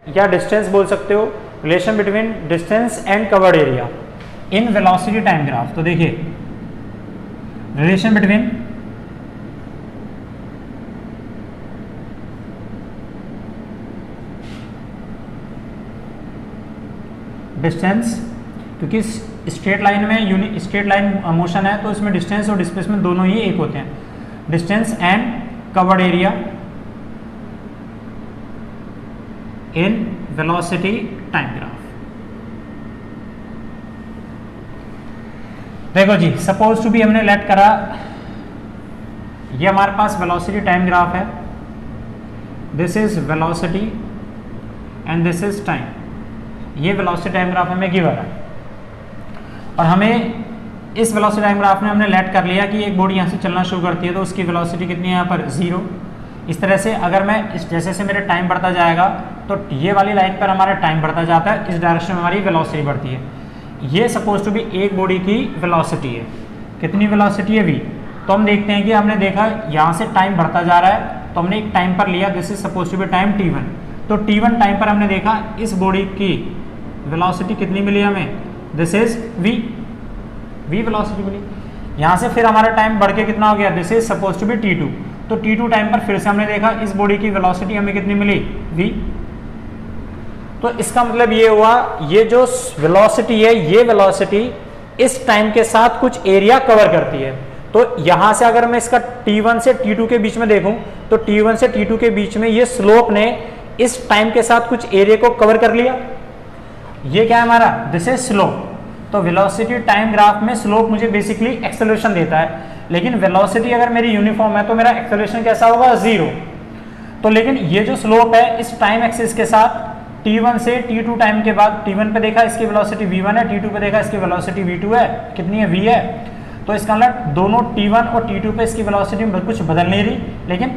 या डिस्टेंस बोल सकते हो, relation between distance and covered area in velocity time graph. तो देखिए रिलेशन बिटवीन डिस्टेंस, क्योंकि स्ट्रेट लाइन में स्ट्रेट लाइन मोशन है तो इसमें डिस्टेंस और डिस्प्लेसमेंट दोनों ही एक होते हैं, distance and covered area in velocity time graph. देखो जी, सपोज टू बी हमने लेट करा ये हमारे पास वेलोसिटी टाइम ग्राफ है, this is velocity and this is time. ये वेलोसिटी टाइम ग्राफ हमें गिवन है और हमें इस वेलोसिटी टाइम ग्राफ में हमने लेट कर लिया कि एक बॉडी यहाँ से चलना शुरू करती है तो उसकी वेलोसिटी कितनी है यहाँ पर 0। इस तरह से अगर मैं जैसे से मेरा टाइम बढ़ता जाएगा तो ये वाली लाइन पर हमारा टाइम बढ़ता जाता है, इस डायरेक्शन में हमारी वेलोसिटी बढ़ती है। ये सपोज टू बी एक बॉडी की वेलोसिटी है, कितनी वेलोसिटी है v। तो हम देखते हैं कि हमने देखा यहाँ से टाइम बढ़ता जा रहा है तो हमने एक टाइम पर लिया, this is suppose to be time t1। तो t1 टाइम पर हमने देखा इस बॉडी की वेलोसिटी कितनी मिली हमें, दिस इज v वेलोसिटी मिली। यहाँ से फिर हमारा टाइम बढ़ के कितना हो गया, this is suppose to be t2। तो t2 टाइम पर फिर से हमने देखा इस बॉडी की वेलोसिटी हमें कितनी मिली, v। तो इसका मतलब ये हुआ ये जो वेलोसिटी है ये वेलोसिटी इस टाइम के साथ कुछ एरिया कवर करती है। तो यहां से अगर मैं इसका t1 से t2 के बीच में देखूं तो t1 से t2 के बीच में ये स्लोप ने इस टाइम के साथ कुछ एरिया को कवर कर लिया। ये क्या है हमारा, दिस इज स्लोप। तो वेलोसिटी टाइम ग्राफ में स्लोप मुझे बेसिकली एक्सेलरेशन देता है, लेकिन वेलोसिटी अगर मेरी यूनिफॉर्म है तो मेरा एक्सेलरेशन कैसा होगा, 0। तो लेकिन ये जो स्लोप है इस टाइम एक्सिस के साथ t1 से t2 टाइम के बाद, t1 पे देखा इसकी वेलोसिटी v1 है, t2 पे देखा इसकी वेलोसिटी v2 है, कितनी है, v है। तो इसका मतलब दोनों t1 और t2 पे इसकी वेलोसिटी में कुछ बदल नहीं रही, लेकिन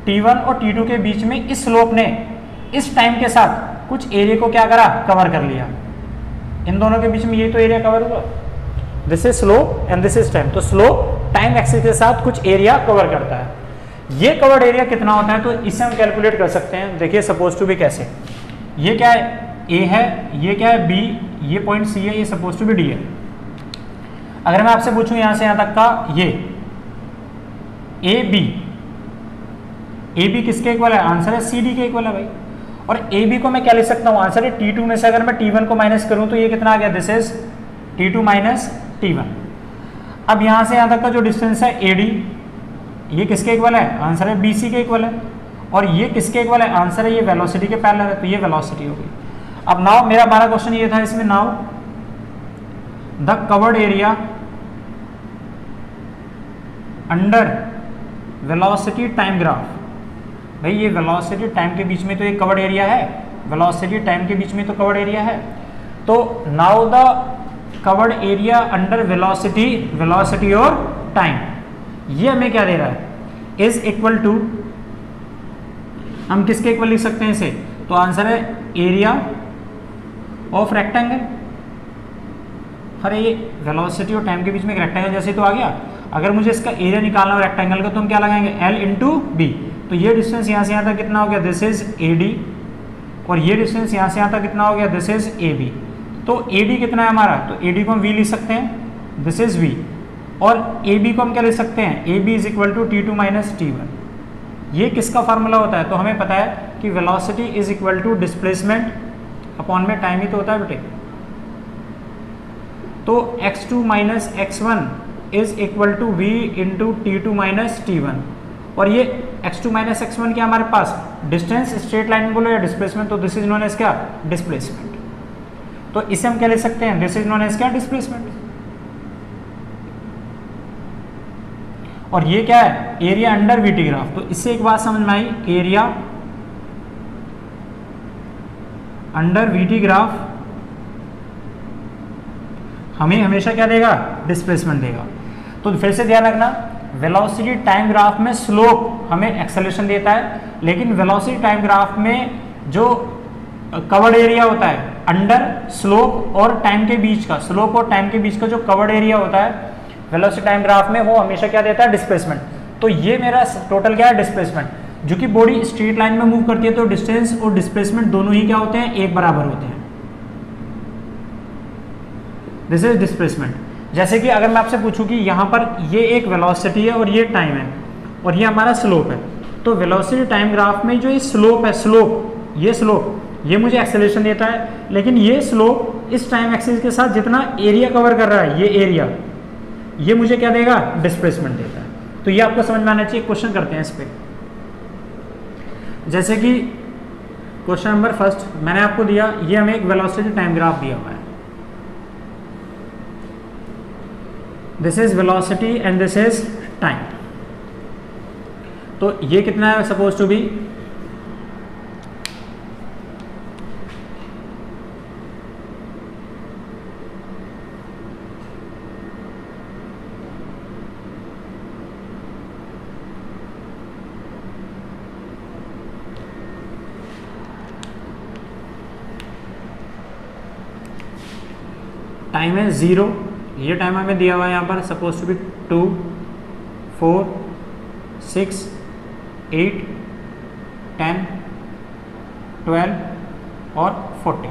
t1 और t2 के बीच में इस स्लोप ने इस टाइम के साथ कुछ एरिया को क्या करा, कवर कर लिया। इन दोनों के बीच में ये तो एरिया कवर हुआ, this is slope and this is time. तो स्लोप टाइम एक्सिस के साथ कुछ एरिया कवर करता है। ये कवर्ड एरिया कितना होता है तो इसे हम कैलकुलेट कर सकते हैं। देखिए सपोज टू बी कैसे, ये क्या है, A है, ये क्या है, B, ये पॉइंट C है, ये सपोज टू बी D है। अगर मैं आपसे पूछूं यहां से यहां तक का ये AB किसके इक्वल है, आंसर है CD के इक्वल है भाई। और AB को मैं क्या लिख सकता हूं, आंसर है T2 में से अगर मैं T1 को माइनस करूं तो ये कितना आ गया, this is T2 minus T1। अब यहां से यहां तक का जो डिस्टेंस है AD, ये किसके इक्वल है, आंसर है BC के इक्वल है। और ये किसके इक्वल है, आंसर है ये वेलोसिटी के पैरेलल है, तो ये वेलोसिटी हो गई। अब नाउ मेरा हमारा क्वेश्चन ये था इसमें, now the covered area under velocity time graph. भाई ये वेलोसिटी टाइम के बीच में तो एक कवर्ड एरिया है, वेलोसिटी टाइम के बीच में तो कवर्ड एरिया है। तो now the covered area under velocity और टाइम, ये हमें क्या दे रहा है, इज इक्वल टू, हम किसके इक्वल लिख सकते हैं इसे, तो आंसर है एरिया ऑफ रेक्टेंगल। अरे ये वेलोसिटी और टाइम के बीच में एक रेक्टेंगल जैसे तो आ गया। अगर मुझे इसका एरिया निकालना हो रेक्टेंगल का तो हम क्या लगाएंगे, L इंटू बी। तो ये डिस्टेंस यहाँ से यहाँ तक कितना हो गया, दिस इज AD। और ये डिस्टेंस यहाँ से यहाँ तक कितना हो गया, दिस इज AB। तो AD कितना है हमारा, तो AD को हम V लिख सकते हैं, दिस इज V। और AB को हम क्या लिख सकते हैं, AB is equal to T2 minus T1। ये किसका फार्मूला होता है, तो हमें पता है कि velocity is equal to displacement upon में टाइम ही तो होता है बेटे। तो x2 माइनस x1 is equal to v into T2 minus T1। और ये x2 माइनस x1 क्या हमारे पास, डिस्टेंस, स्ट्रेट लाइन में बोलो या डिस्प्लेसमेंट, तो दिस इज नोन एज क्या, डिस्प्लेसमेंट। तो इसे हम क्या लिख सकते हैं, दिस इज नोन एज क्या, डिस्प्लेसमेंट। और ये क्या है, एरिया अंडर VT ग्राफ। तो इससे एक बात समझ में आई, एरिया अंडर VT ग्राफ हमें हमेशा क्या देगा, डिस्प्लेसमेंट देगा। तो फिर से ध्यान रखना, वेलोसिटी टाइम ग्राफ में स्लोप हमें एक्सेलरेशन देता है, लेकिन वेलोसिटी टाइम ग्राफ में जो कवर्ड एरिया होता है अंडर स्लोप और टाइम के बीच का, स्लोप और टाइम के बीच का जो कवर्ड एरिया होता है वेलोसिटी टाइम ग्राफ में, वो हमेशा क्या देता है, डिस्प्लेसमेंट। तो ये मेरा टोटल क्या है, डिस्प्लेसमेंट। जो कि बॉडी स्ट्रेट लाइन में मूव करती है तो डिस्टेंस और डिस्प्लेसमेंट दोनों ही क्या होते हैं, एक बराबर होते हैं। This is displacement. जैसे कि अगर मैं आपसे पूछूं कि यहाँ पर ये एक वेलोसिटी है और ये टाइम है और ये हमारा स्लोप है, तो वेलोसिटी टाइम ग्राफ में जो ये स्लोप है, स्लोप ये मुझे एक्सेलरेशन देता है, लेकिन ये स्लोप इस टाइम एक्सिस के साथ जितना एरिया कवर कर रहा है, ये एरिया ये मुझे क्या देगा, डिस्प्लेसमेंट देता है। तो ये आपको समझ में आना चाहिए। क्वेश्चन करते हैं इस पे। जैसे कि क्वेश्चन नंबर फर्स्ट मैंने आपको दिया, ये हमें एक वेलोसिटी टाइम ग्राफ दिया हुआ है। This is velocity and this is time. तो ये कितना है सपोज टू बी, टाइम है 0, ये टाइम हमें दिया हुआ है यहाँ पर सपोज टू बी 2, 4, 6, 8, 10, 12 और 14।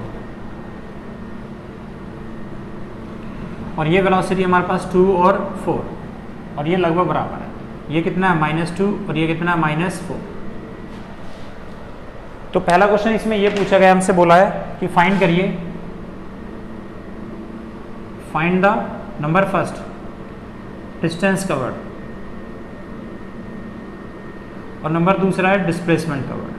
और ये वेलोसिटी हमारे पास 2 और 4 और ये लगभग बराबर है। ये कितना है -2 और ये कितना है -4। तो पहला क्वेश्चन इसमें ये पूछा गया, हमसे बोला है कि फाइंड करिए, find the number first distance covered और नंबर दूसरा है डिस्प्लेसमेंट कवर्ड।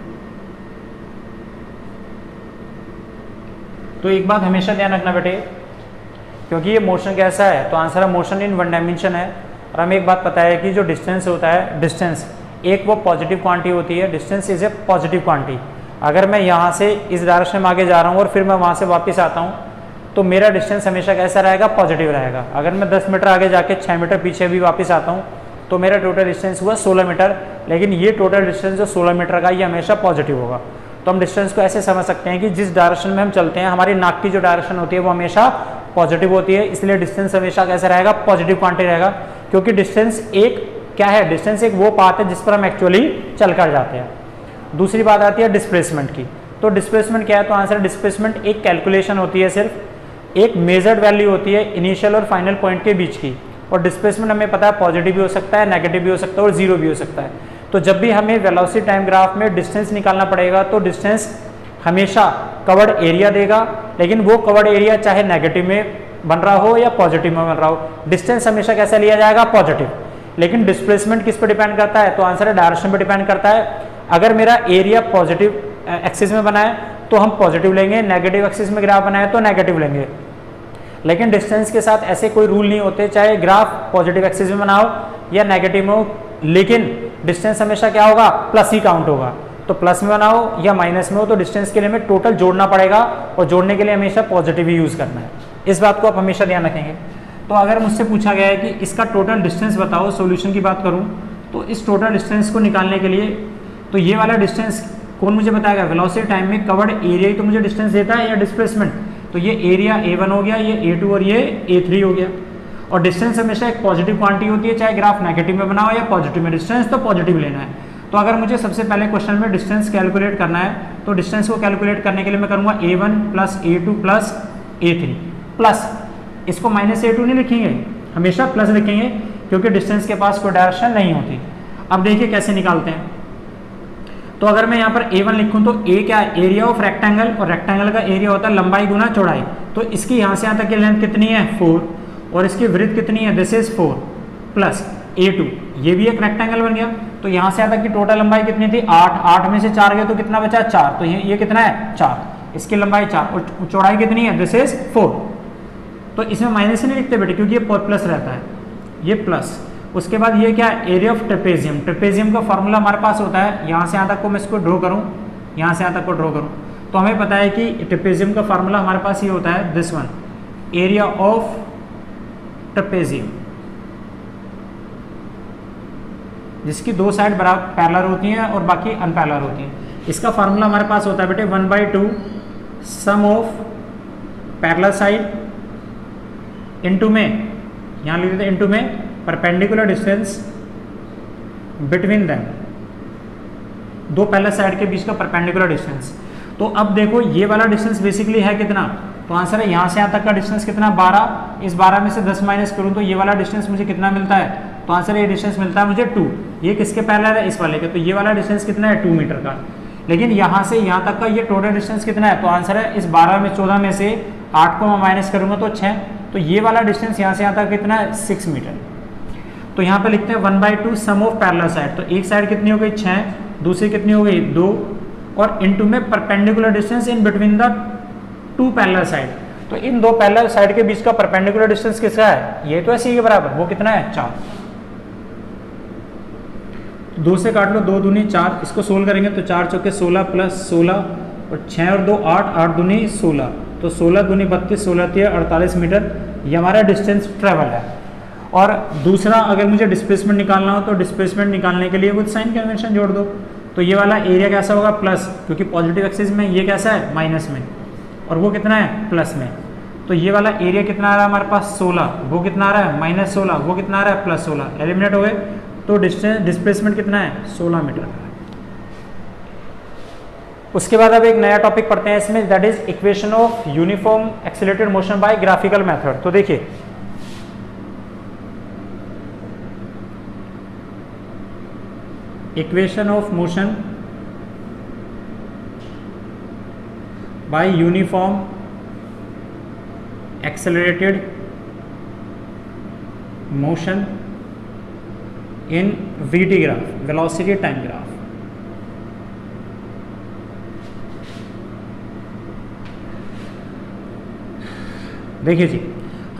तो एक बात हमेशा ध्यान रखना बेटे, क्योंकि ये मोशन कैसा है, तो आंसर है मोशन इन वन डायमेंशन है। और हमें एक बात पता है कि जो डिस्टेंस होता है, डिस्टेंस एक वो पॉजिटिव क्वांटिटी होती है, distance is a positive quantity. अगर मैं यहाँ से इस डायरेक्शन में आगे जा रहा हूँ और फिर मैं वहाँ से वापस आता हूँ, तो मेरा डिस्टेंस हमेशा कैसा रहेगा, पॉजिटिव रहेगा। अगर मैं 10 मीटर आगे जाके 6 मीटर पीछे भी वापस आता हूँ, तो मेरा टोटल डिस्टेंस हुआ 16 मीटर, लेकिन ये टोटल डिस्टेंस जो 16 मीटर का ये हमेशा पॉजिटिव होगा। तो हम डिस्टेंस को ऐसे समझ सकते हैं कि जिस डायरेक्शन में हम चलते हैं, हमारी नाक की जो डायरेक्शन होती है वो हमेशा पॉजिटिव होती है, इसलिए डिस्टेंस हमेशा कैसा रहेगा, पॉजिटिव क्वांटिटी रहेगा। क्योंकि डिस्टेंस एक क्या है, डिस्टेंस एक वो पाथ है जिस पर हम एक्चुअली चल कर जाते हैं। दूसरी बात आती है डिस्प्लेसमेंट की। तो डिस्प्लेसमेंट क्या है, तो आंसर डिस्प्लेसमेंट एक कैलकुलेशन होती है, सिर्फ एक मेजर्ड वैल्यू होती है इनिशियल और फाइनल पॉइंट के बीच की। और डिस्प्लेसमेंट हमें पता है पॉजिटिव भी हो सकता है, नेगेटिव भी हो सकता है और जीरो भी हो सकता है। तो जब भी हमें वेलोसिटी टाइम ग्राफ में डिस्टेंस निकालना पड़ेगा, तो डिस्टेंस हमेशा कवर्ड एरिया देगा, लेकिन वो कवर्ड एरिया चाहे नेगेटिव में बन रहा हो या पॉजिटिव में बन रहा हो, डिस्टेंस हमेशा कैसा लिया जाएगा, पॉजिटिव। लेकिन डिस्प्लेसमेंट किस पर डिपेंड करता है, तो आंसर है डायरेक्शन पर डिपेंड करता है। अगर मेरा एरिया पॉजिटिव एक्सिस में बना है तो हम पॉजिटिव लेंगे, नेगेटिव एक्सिस में ग्राफ बनाए तो नेगेटिव लेंगे। लेकिन डिस्टेंस के साथ ऐसे कोई रूल नहीं होते, चाहे ग्राफ पॉजिटिव एक्सिस में बनाओ या नेगेटिव में हो, लेकिन डिस्टेंस हमेशा क्या होगा, प्लस ही काउंट होगा। तो प्लस में बनाओ या माइनस में हो, तो डिस्टेंस के लिए हमें टोटल जोड़ना पड़ेगा, और जोड़ने के लिए हमेशा पॉजिटिव ही यूज करना है। इस बात को आप हमेशा ध्यान रखेंगे। तो अगर मुझसे पूछा गया है कि इसका टोटल डिस्टेंस बताओ, सोल्यूशन की बात करूँ तो इस टोटल डिस्टेंस को निकालने के लिए, तो ये वाला डिस्टेंस कौन मुझे बताएगा, वेलोसिटी टाइम में कवर्ड एरिया ही तो मुझे डिस्टेंस देता है या डिस्प्लेसमेंट। तो ये एरिया A1 हो गया, ये A2 और ये A3 हो गया। और डिस्टेंस हमेशा एक पॉजिटिव क्वांटिटी होती है, चाहे ग्राफ नेगेटिव में बनाओ या पॉजिटिव में, डिस्टेंस तो पॉजिटिव लेना है। तो अगर मुझे सबसे पहले क्वेश्चन में डिस्टेंस कैलकुलेट करना है, तो डिस्टेंस को कैलकुलेट करने के लिए मैं करूँगा A1 + A2 + A3 प्लस, इसको -A2 नहीं लिखेंगे, हमेशा प्लस लिखेंगे, क्योंकि डिस्टेंस के पास कोई डायरेक्शन नहीं होती। अब देखिए कैसे निकालते हैं। तो अगर मैं यहाँ पर A1 लिखूँ तो A क्या है, एरिया ऑफ रेक्टेंगल, और रेक्टेंगल का एरिया होता है लंबाई गुना चौड़ाई। तो इसकी यहाँ से यहाँ तक की लेंथ कितनी है, 4, और इसकी विड्थ कितनी है, दिस इज 4 प्लस A2, ये भी एक रेक्टेंगल बन गया। तो यहाँ से यहाँ तक की टोटल लंबाई कितनी थी, 8, 8 में से 4 गए तो कितना बचा, 4। तो ये कितना है, 4, इसकी लंबाई 4, और चौड़ाई कितनी है, दिस इज 4। तो इसमें माइनस नहीं लिखते बेटे, क्योंकि ये प्लस रहता है, ये प्लस। उसके बाद ये क्या है, एरिया ऑफ ट्रेपेजियम। ट्रेपेजियम का फॉर्मूला हमारे पास होता है, यहाँ से यहाँ तक को मैं इसको ड्रॉ करूँ, यहाँ से यहाँ तक को ड्रॉ करूँ, तो हमें पता है कि ट्रेपेजियम का फॉर्मूला हमारे पास ये होता है, this one, area of trapezium, जिसकी दो साइड बराबर पैरेलल होती हैं और बाकी अनपैरेलल होती हैं। इसका फार्मूला हमारे पास होता है बेटे 1/2 sum of parallel side into में, यहाँ लिख देते हैं इनटू में परपेंडिकुलर डिस्टेंस बिटवीन देम दो पैरेलल साइड के बीच का परपेंडिकुलर डिस्टेंस। तो अब देखो ये वाला डिस्टेंस बेसिकली है कितना, तो आंसर है यहाँ से यहाँ तक का डिस्टेंस कितना 12, इस 12 में से 10 माइनस करूँ तो ये वाला डिस्टेंस मुझे कितना मिलता है, तो आंसर ये डिस्टेंस मिलता है मुझे 2। ये किसके पैरेलल है, इस वाले के, तो ये वाला डिस्टेंस कितना है 2 मीटर का। लेकिन यहाँ से यहाँ तक का ये टोटल डिस्टेंस कितना है, तो आंसर है इस 12 में 14 में से 8 को मैं माइनस करूँगा तो 6, तो ये वाला डिस्टेंस यहाँ से यहाँ तक कितना है 6 मीटर। तो यहाँ पे लिखते हैं 1/2 सम ऑफ पैरेलल साइड, तो एक साइड कितनी हो गई 6, दूसरी कितनी हो गई 2, और इनटू में perpendicular distance in between the 2 parallel side. तो इन दो पैरेलल साइड के बीच का परपेंडिकुलर डिस्टेंस किसका है, ये तो है सी के बराबर, वो कितना है 4। 2 से काट लो, 2 दूनी 4, इसको सोल्व करेंगे तो 4 चौके 16 प्लस 16 और 6 और 2 8, 8 दूनी 16, तो 16 दूनी 32, 16 3 48 मीटर ये हमारा डिस्टेंस ट्रेवल है। और दूसरा अगर मुझे डिस्प्लेसमेंट निकालना हो तो डिस्प्लेसमेंट निकालने के लिए कुछ साइन कन्वेंशन जोड़ दो, तो ये वाला एरिया कैसा होगा प्लस, क्योंकि पॉजिटिव एक्सिस में ये कैसा है माइनस में, और वो कितना है प्लस में। तो ये वाला एरिया कितना आ रहा है हमारे पास 16, वो कितना आ रहा है -16, वो कितना आ रहा है +16, एलिमिनेट हो गए। तो डिस्प्लेसमेंट कितना है 16 मीटर। उसके बाद अब एक नया टॉपिक पढ़ते हैं इसमें, that is equation of uniform accelerated motion by graphical method. तो देखिए equation of motion by uniform accelerated motion in VT graph, velocity time graph. देखिए जी,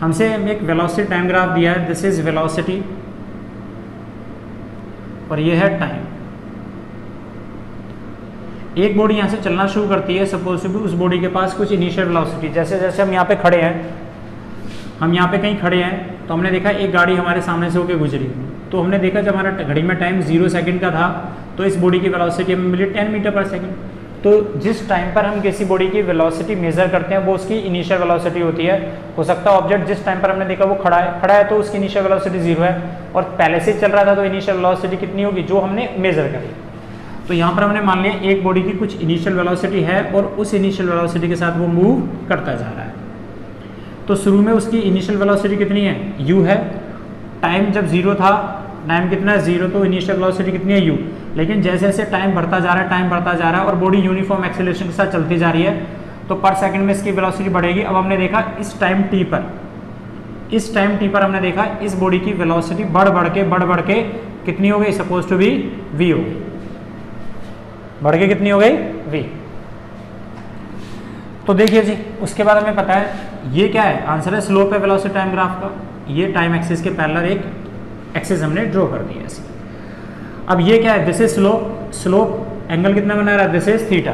हमसे एक वेलोसिटी टाइम ग्राफ दिया है, दिस इज वेलोसिटी और ये है टाइम। एक बॉडी यहाँ से चलना शुरू करती है, सपोज टू बी उस बॉडी के पास कुछ इनिशियल वेलोसिटी, जैसे जैसे हम यहाँ पे खड़े हैं, हम यहाँ पे कहीं खड़े हैं तो हमने देखा एक गाड़ी हमारे सामने से होकर गुजरी, तो हमने देखा जब हमारा घड़ी में टाइम 0 सेकंड का था तो इस बॉडी की वेलोसिटी हमें मिली 10 मीटर पर सेकंड। तो जिस टाइम पर हम किसी बॉडी की वेलोसिटी मेजर करते हैं वो उसकी इनिशियल वेलोसिटी होती है। हो सकता है ऑब्जेक्ट जिस टाइम पर हमने देखा वो खड़ा है तो उसकी इनिशियल वेलोसिटी 0 है, और पहले से चल रहा था तो इनिशियल वेलोसिटी कितनी होगी जो हमने मेजर करी। तो यहाँ पर हमने मान लिया एक बॉडी की कुछ इनिशियल वेलोसिटी है और उस इनिशियल वेलोसिटी के साथ वो मूव करता जा रहा है। तो शुरू में उसकी इनिशियल वेलोसिटी कितनी है, u है। टाइम जब 0 था, टाइम कितना है 0, तो इनिशियल वेलोसिटी कितनी है u। लेकिन जैसे जैसे टाइम बढ़ता जा रहा है और बॉडी यूनिफॉर्म एक्सेलरेशन के साथ चलती जा रही है तो पर सेकंड में इसकी वेलोसिटी बढ़ेगी। अब हमने देखा इस टाइम t पर हमने देखा इस बॉडी की वेलोसिटी बढ़ के कितनी हो गई, सपोज टू बी v हो गई, बढ़ के कितनी हो गई v। तो देखिए जी, उसके बाद हमें पता है ये क्या है, आंसर है स्लोप है वेलोसिटी टाइम ग्राफ का। ये टाइम एक्सिस के पैरेलल एक एक्सिस हमने ड्रॉ कर दिया ऐसे। अब ये क्या है, दिस इज स्लोप एंगल कितना बना रहा है, this is theta.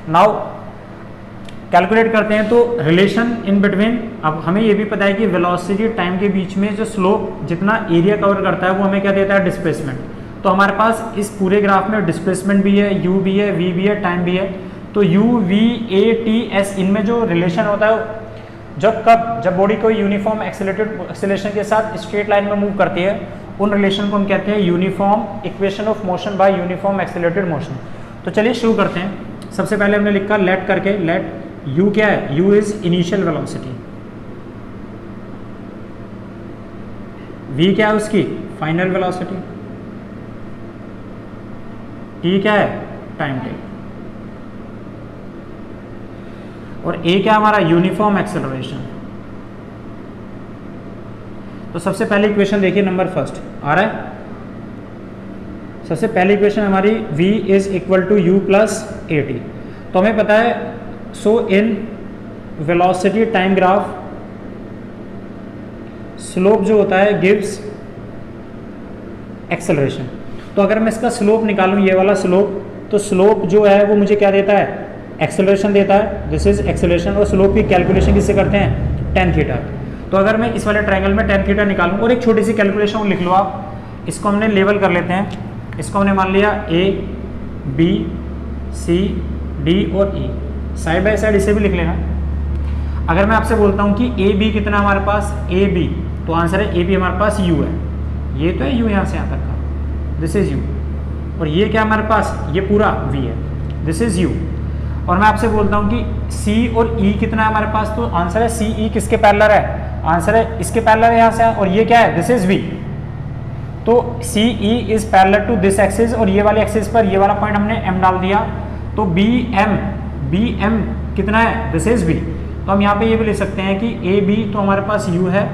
Now calculate करते हैं तो रिलेशन इन बिटवीन, अब हमें ये भी पता है कि वेलोसिटी टाइम के बीच में जो स्लोप जितना एरिया कवर करता है वो हमें क्या देता है, डिस्प्लेसमेंट। तो हमारे पास इस पूरे ग्राफ में डिस्प्लेसमेंट भी है, u भी है, v भी है, टाइम भी है। तो u, v, a, t, s इनमें जो रिलेशन होता है जब बॉडी कोई यूनिफॉर्म एक्सेलरेशन के साथ स्ट्रेट लाइन में मूव करती है, उन रिलेशन को हम कहते हैं uniform equation of motion by uniform accelerated motion. तो चलिए शुरू करते हैं। सबसे पहले हमने लिखा लेट करके, लेट u क्या है, u is initial velocity, v क्या है उसकी फाइनल वेलोसिटी, t क्या है टाइम टेक, और a क्या हमारा यूनिफॉर्म एक्सेलरेशन। तो सबसे पहले इक्वेशन देखिए, नंबर फर्स्ट आ रहा है। सबसे पहली इक्वेशन हमारी v is equal to u plus a t। तो हमें पता है so in velocity time graph slope जो होता है गिव्स एक्सेलरेशन। तो अगर मैं इसका स्लोप निकालूं, ये वाला स्लोप, तो स्लोप जो है वो मुझे क्या देता है, एक्सेलरेशन देता है, दिस इज एक्सेलरेशन। और स्लोप की कैलकुलेशन किससे करते हैं, tan थीटा। तो अगर मैं इस वाले ट्रायंगल में tan थीटा निकालूं, और एक छोटी सी कैलकुलेशन लिख लो आप, इसको हमने लेवल कर लेते हैं। इसको हमने मान लिया a, b, c, d और e, साइड बाय साइड इसे भी लिख लेना। अगर मैं आपसे बोलता हूँ कि ए बी कितना हमारे पास, ए बी, तो आंसर है ए बी हमारे पास u है। ये तो है u यहाँ से यहाँ तक का, दिस इज u। और ये क्या हमारे पास, ये पूरा v है, दिस इज u। और मैं आपसे बोलता हूँ कि c और e कितना है हमारे पास, तो आंसर है c e किसके पैरेलल है, आंसर है इसके पैरेलल है यहाँ से, और ये क्या है, दिस इज v। तो C E is parallel to this axis, और ये वाले एक्सिस पर ये वाला पॉइंट हमने m डाल दिया, तो बी एम कितना है, दिस इज v। तो हम यहाँ पे ये भी लिख सकते हैं कि ए बी तो हमारे पास u है,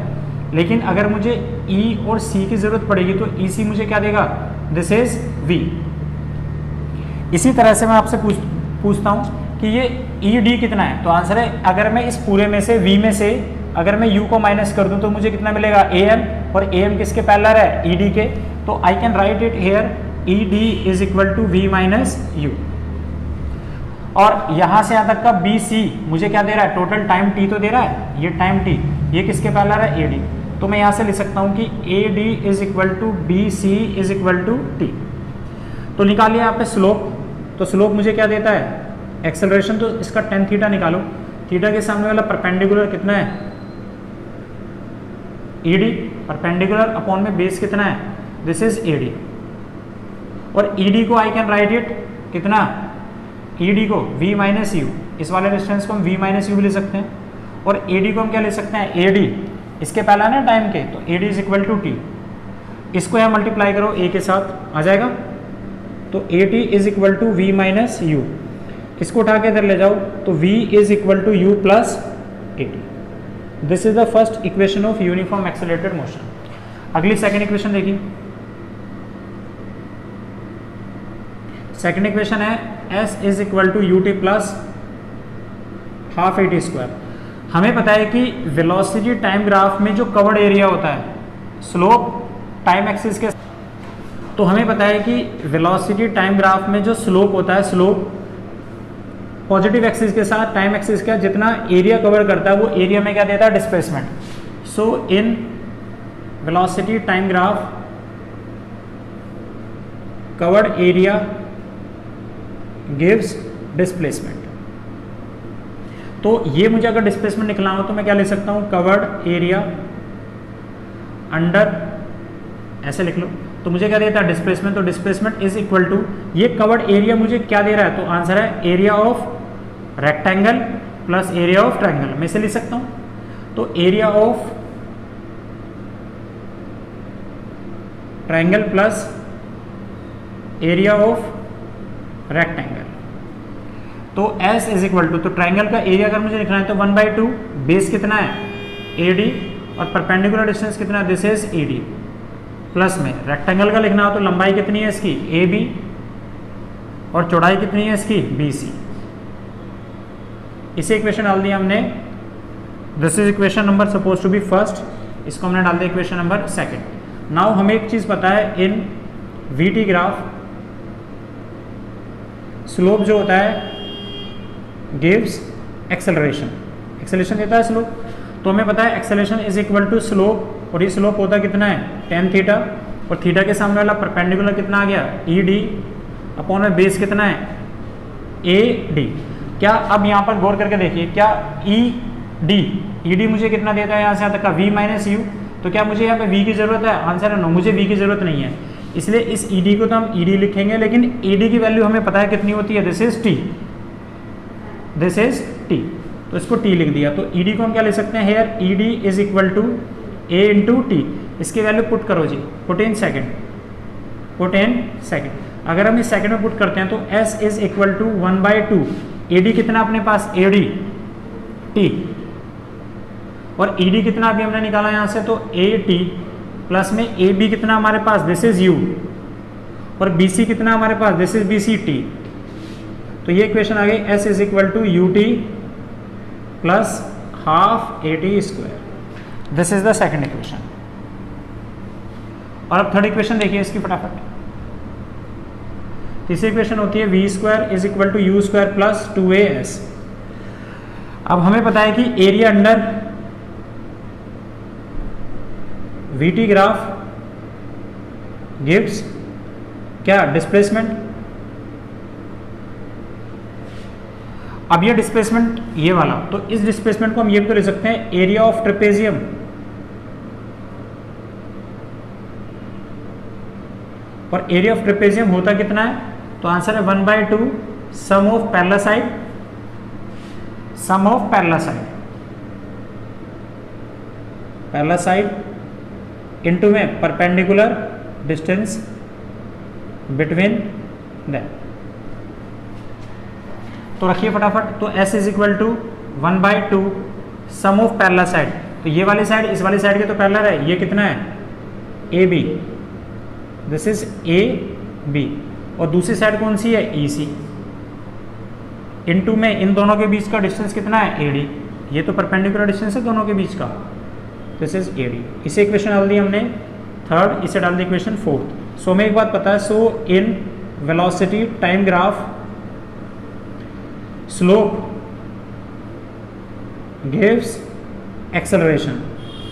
लेकिन अगर मुझे e और c की जरूरत पड़ेगी तो ई सी मुझे क्या देगा, दिस इज v। इसी तरह से मैं आपसे पूछता हूँ कि ये ई डी कितना है, तो आंसर है, अगर मैं इस पूरे में से v में से अगर मैं u को माइनस कर दूं तो मुझे कितना मिलेगा, ए एम, और ए एम किसके पैरेलल है, ई डी के। तो I can write it here, E D is equal to V minus U. और यहाँ से यहाँ तक का बी सी मुझे क्या दे रहा है, टोटल टाइम टी तो दे रहा है, ये टाइम टी, ये किसके पैरेलल है, ए डी। तो मैं यहाँ से लिख सकता हूँ कि A D is equal to B C is equal to T. तो निकालिए यहाँ पे स्लोप, तो स्लोप मुझे क्या देता है, एक्सेलरेशन, तो इसका टेन थीटा निकालो, थीटा के सामने वाला परपेंडिकुलर कितना है, ई डी, परपेंडिकुलर अपॉन में बेस कितना है, दिस इज ए डी। और ई डी को आई कैन राइट इट कितना, ई डी को v माइनस यू, इस वाले डिस्टेंस को हम v माइनस यू भी ले सकते हैं, और ए डी को हम क्या ले सकते हैं, ए डी, इसके पहला है ना टाइम के, तो A D is equal to T. इसको यहाँ मल्टीप्लाई करो a के साथ, आ जाएगा, तो A T is equal to V minus U. इसको उठा के इधर ले जाओ, तो v is equal to U plus A T. This is the first equation of uniform accelerated motion. अगली सेकंड इक्वेशन देखिए, सेकंड इक्वेशन है s is equal to U T plus half A T square. हमें पता है कि velocity time graph में जो covered area होता है, स्लोप टाइम एक्सिस के, तो हमें पता है कि वेलोसिटी टाइम ग्राफ में जो स्लोप होता है, स्लोप पॉजिटिव एक्सिस के साथ टाइम एक्सिस का जितना एरिया कवर करता है वो एरिया में क्या देता है, displacement. So in velocity time graph covered area gives displacement. तो ये मुझे अगर डिस्प्लेसमेंट निकलना हो तो मैं क्या ले सकता हूँ, कवर्ड एरिया अंडर, ऐसे लिख लो, तो मुझे क्या देता है, डिस्प्लेसमेंट। तो डिस्प्लेसमेंट इज इक्वल टू, ये कवर्ड एरिया मुझे क्या दे रहा है, तो आंसर है area of rectangle plus area of triangle. मैं इसे लिख सकता हूँ, तो area of triangle plus area of rectangle. तो S इज इक्वल टू, तो ट्रायंगल का एरिया अगर मुझे लिखना है तो 1/2, बेस कितना है, AD, और परपेंडिकुलर डिस्टेंस कितना है, दिस इज AD, प्लस में रेक्टेंगल का लिखना हो तो लंबाई कितनी है इसकी, AB, और चौड़ाई कितनी है इसकी, BC। इसे इक्वेशन डाल दिया हमने, this is equation number suppose to be first, इसको हमने डाल दिया इक्वेशन नंबर सेकंड। नाउ हमें एक चीज पता है, इन VT ग्राफ स्लोप जो होता है गिव्स एक्सेलरेशन, एक्सेलरेशन देता है स्लोप। तो हमें पता है acceleration is equal to slope, और ये स्लोप होता कितना है, tan थीटा, और थीटा के सामने वाला परपेंडिकुलर कितना आ गया, ED, अपॉन में बेस कितना है, AD। क्या अब यहाँ पर गौर करके देखिए, क्या ED मुझे कितना देता है यहाँ से यहाँ तक का, v माइनस यू। तो क्या मुझे यहाँ पे v की जरूरत है, आंसर है नो, मुझे v की जरूरत नहीं है, इसलिए इस ED को तो हम ED लिखेंगे, लेकिन AD की वैल्यू हमें पता है कितनी होती है, this is T, this is T, तो इसको T लिख दिया। तो ED को हम क्या ले सकते हैं, here ED is equal to A into t, इसकी वैल्यू पुट करो जी, put in second, put in second. अगर हम इस सेकेंड में पुट करते हैं तो S is equal to 1/2, AD कितना अपने पास, AD T, और ED कितना अभी हमने निकाला यहाँ से, तो AT प्लस में AB कितना हमारे पास, दिस इज U, और BC कितना हमारे पास, दिस इज BCT। तो ये इक्वेशन आ गई, S is equal to UT plus half AT square. This is the second equation. और अब थर्ड इक्वेशन देखिए इसकी फटाफट। तीसरी इक्वेशन होती है V square is equal to U square plus 2AS। अब हमें पता है कि area under VT graph gives क्या, डिस्प्लेसमेंट। अब ये डिस्प्लेसमेंट ये वाला, तो इस डिस्प्लेसमेंट को हम ये भी तो ले सकते हैं, एरिया ऑफ ट्रेपेजियम और एरिया ऑफ ट्रेपेजियम होता कितना है, तो आंसर है 1/2 sum of parallel side, sum of parallel side, parallel side into में परपेंडिकुलर डिस्टेंस बिटवीन दैट। तो रखिए फटाफट, तो S is equal to 1/2 sum of parallel side, तो ये वाली साइड इस वाली साइड के तो पैरेलल है, ये कितना है AB, दिस इज AB, और दूसरी साइड कौन सी है EC, इनटू में इन दोनों के बीच का डिस्टेंस कितना है AD, ये तो परपेंडिकुलर डिस्टेंस है दोनों के बीच का, दिस इज AD। इसे इक्वेशन डाल दी हमने थर्ड, इसे डाल दी इक्वेशन फोर्थ। सो हमें एक बात पता है, so in velocity time graph slope gives acceleration.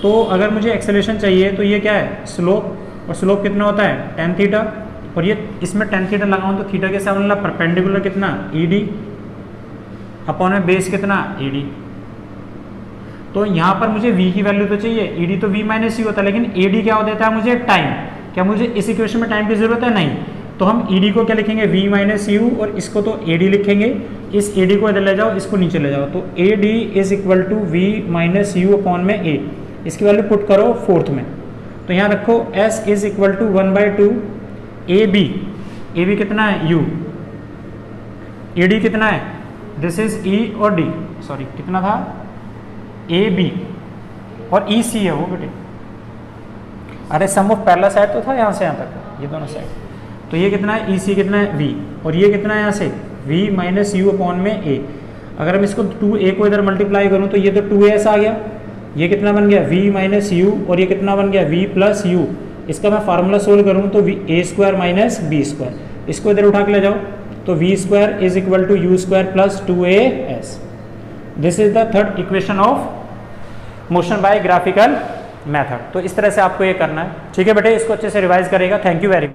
तो अगर मुझे एक्सेलरेशन चाहिए तो ये क्या है स्लोप, और स्लोप कितना होता है tan थीटा, और ये इसमें tan थीटा लगाऊं तो थीटा के सामने परपेंडिकुलर कितना ED अपॉन में बेस कितना AD। तो यहाँ पर मुझे v की वैल्यू तो चाहिए, ED तो v माइनस होता है, लेकिन AD क्या हो देता है मुझे टाइम। क्या मुझे इस इक्वेशन में टाइम की जरूरत है, नहीं, तो हम ED को क्या लिखेंगे v माइनस यू, और इसको तो AD लिखेंगे, इस AD को इधर ले जाओ, इसको नीचे ले जाओ, तो AD is equal to v minus U upon में A, इसकी वैल्यू पुट करो फोर्थ में, तो यहाँ रखो S is equal to 1/2 AB कितना है U, AD कितना है दिस इज E और D, सॉरी कितना था AB, और EC है वो बेटे, अरे सम ऑफ पैरेलल साइड तो था यहाँ से यहाँ तक, ये दोनों साइड, तो ये कितना है EC कितना है V, और ये कितना है यहाँ से v माइनस यू अपॉन में A। अगर हम इसको 2A को इधर मल्टीप्लाई करूँ तो ये तो 2AS आ गया, ये कितना बन गया v माइनस यू, और ये कितना बन गया v प्लस यू। इसका मैं फार्मूला सोल्व करूँ तो A² माइनस B², इसको इधर उठा के ले जाओ, तो v² is equal to u² plus 2AS। This is the third equation of motion by graphical method. तो इस तरह से आपको ये करना है, ठीक है बेटे, इसको अच्छे से रिवाइज करेगा। Thank you very much.